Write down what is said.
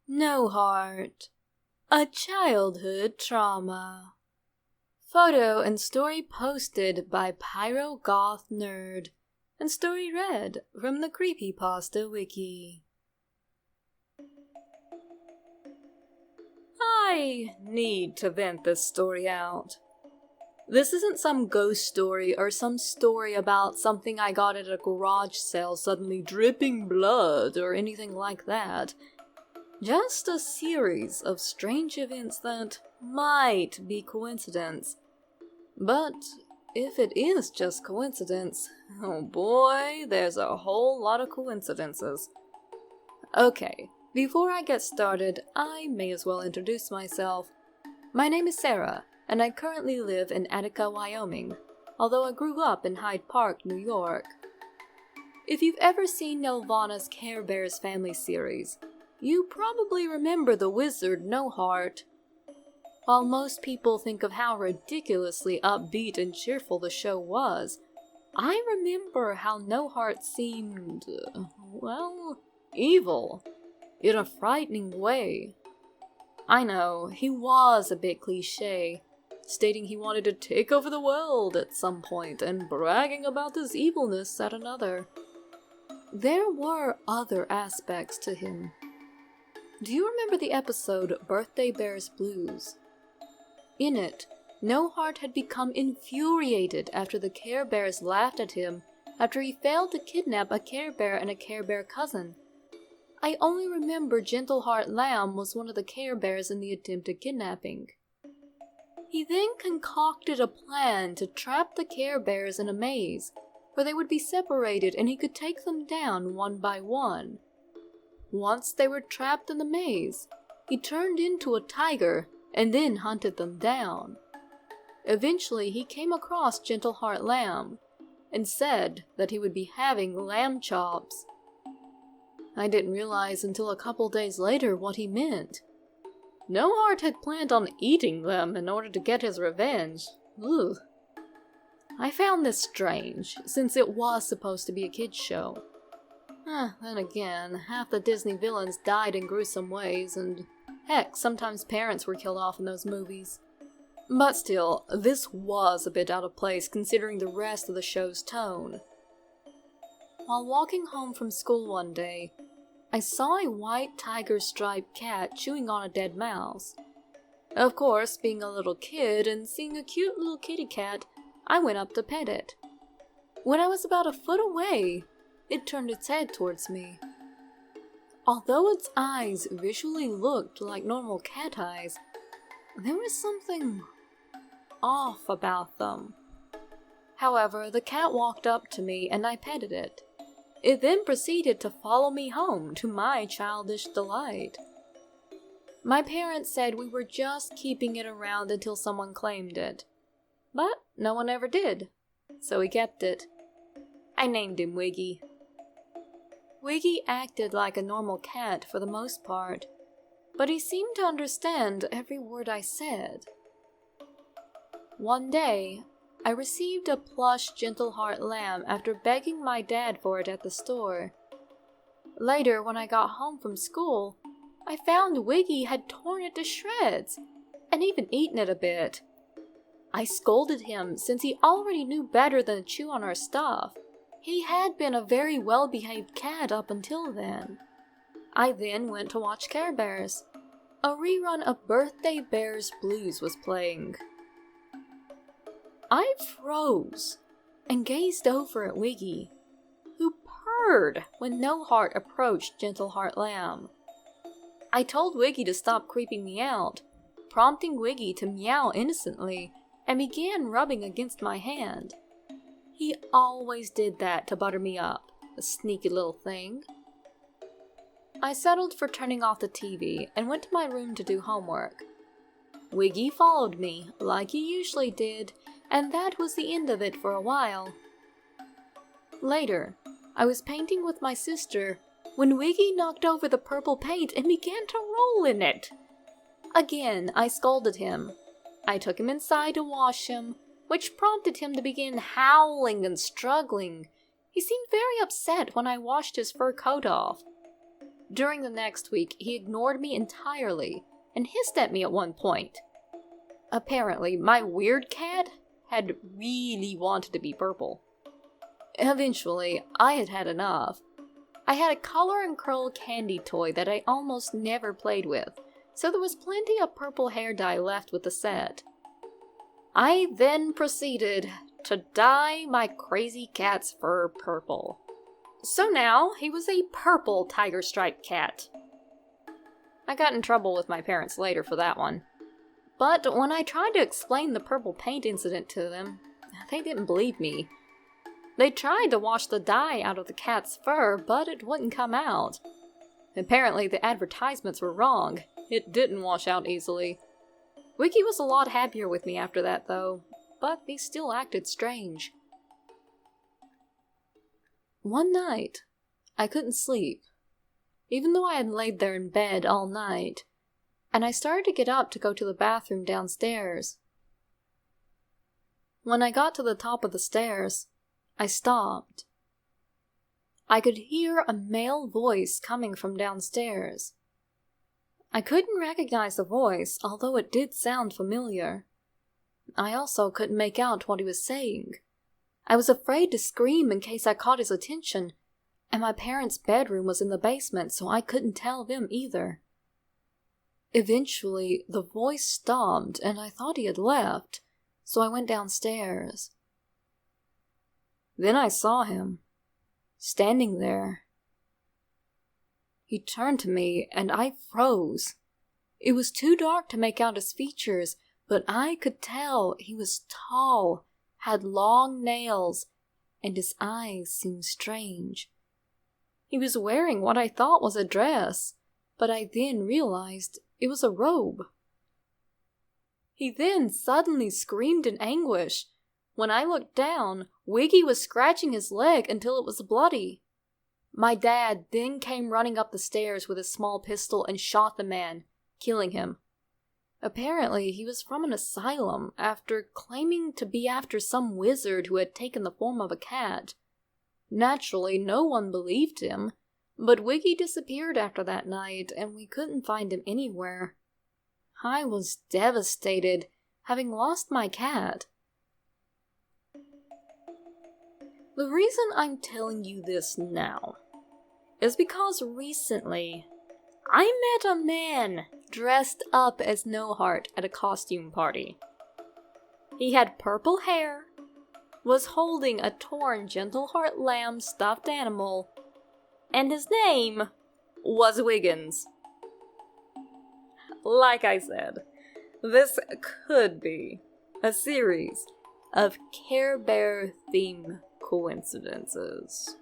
No Heart, a childhood trauma. Photo and story posted by Pyro Goth Nerd, and story read from the Creepypasta Wiki. I need to vent this story out. This isn't some ghost story or some story about something I got at a garage sale suddenly dripping blood or anything like that. Just a series of strange events that might be coincidence. But if it is just coincidence, oh boy, there's a whole lot of coincidences. Okay, before I get started, I may as well introduce myself. My name is Sarah, and I currently live in Attica, Wyoming, although I grew up in Hyde Park, New York. If you've ever seen Nelvana's Care Bears family series, you probably remember the wizard No Heart. While most people think of how ridiculously upbeat and cheerful the show was, I remember how No Heart seemed, evil, in a frightening way. I know, he was a bit cliché, stating he wanted to take over the world at some point and bragging about his evilness at another. There were other aspects to him. Do you remember the episode Birthday Bears Blues? In it, No Heart had become infuriated after the Care Bears laughed at him after he failed to kidnap a Care Bear and a Care Bear cousin. I only remember Gentle Heart Lamb was one of the Care Bears in the attempted kidnapping. He then concocted a plan to trap the Care Bears in a maze, where they would be separated and he could take them down one by one. Once they were trapped in the maze, he turned into a tiger and then hunted them down. Eventually, he came across Gentle Heart Lamb and said that he would be having lamb chops. I didn't realize until a couple days later what he meant. No Heart had planned on eating them in order to get his revenge. Ugh. I found this strange, since it was supposed to be a kid's show. Then again, half the Disney villains died in gruesome ways, and heck, sometimes parents were killed off in those movies. But still, this was a bit out of place considering the rest of the show's tone. While walking home from school one day, I saw a white tiger-striped cat chewing on a dead mouse. Of course, being a little kid and seeing a cute little kitty cat, I went up to pet it. When I was about a foot away, it turned its head towards me. Although its eyes visually looked like normal cat eyes, there was something off about them. However, the cat walked up to me and I petted it. It then proceeded to follow me home to my childish delight. My parents said we were just keeping it around until someone claimed it. But no one ever did, so we kept it. I named him Wiggy. Wiggy acted like a normal cat for the most part, but he seemed to understand every word I said. One day, I received a plush Gentle Heart Lamb after begging my dad for it at the store. Later, when I got home from school, I found Wiggy had torn it to shreds, and even eaten it a bit. I scolded him since he already knew better than to chew on our stuff. He had been a very well-behaved cat up until then. I then went to watch Care Bears. A rerun of Birthday Bears Blues was playing. I froze and gazed over at Wiggy, who purred when No Heart approached Gentle Heart Lamb. I told Wiggy to stop creeping me out, prompting Wiggy to meow innocently and began rubbing against my hand. He always did that to butter me up, the sneaky little thing. I settled for turning off the TV and went to my room to do homework. Wiggy followed me, like he usually did, and that was the end of it for a while. Later, I was painting with my sister when Wiggy knocked over the purple paint and began to roll in it. Again, I scolded him. I took him inside to wash him, which prompted him to begin howling and struggling. He seemed very upset when I washed his fur coat off. During the next week, he ignored me entirely and hissed at me at one point. Apparently, my weird cat had really wanted to be purple. Eventually, I had had enough. I had a color and curl candy toy that I almost never played with, so there was plenty of purple hair dye left with the set. I then proceeded to dye my crazy cat's fur purple. So now, he was a purple tiger striped cat. I got in trouble with my parents later for that one. But when I tried to explain the purple paint incident to them, they didn't believe me. They tried to wash the dye out of the cat's fur, but it wouldn't come out. Apparently the advertisements were wrong. It didn't wash out easily. Wiggy was a lot happier with me after that, though, but he still acted strange. One night, I couldn't sleep, even though I had laid there in bed all night, and I started to get up to go to the bathroom downstairs. When I got to the top of the stairs, I stopped. I could hear a male voice coming from downstairs. I couldn't recognize the voice, although it did sound familiar. I also couldn't make out what he was saying. I was afraid to scream in case I caught his attention, and my parents' bedroom was in the basement, so I couldn't tell them either. Eventually, the voice stopped, and I thought he had left, so I went downstairs. Then I saw him, standing there. He turned to me, and I froze. It was too dark to make out his features, but I could tell he was tall, had long nails, and his eyes seemed strange. He was wearing what I thought was a dress, but I then realized it was a robe. He then suddenly screamed in anguish. When I looked down, Wiggy was scratching his leg until it was bloody. My dad then came running up the stairs with a small pistol and shot the man, killing him. Apparently, he was from an asylum after claiming to be after some wizard who had taken the form of a cat. Naturally, no one believed him, but Wiggy disappeared after that night, and we couldn't find him anywhere. I was devastated, having lost my cat. The reason I'm telling you this now is because recently I met a man dressed up as No Heart at a costume party. He had purple hair, was holding a torn Gentle Heart lamb stuffed animal, and his name was Wiggins. Like I said, this could be a series of Care Bear theme coincidences.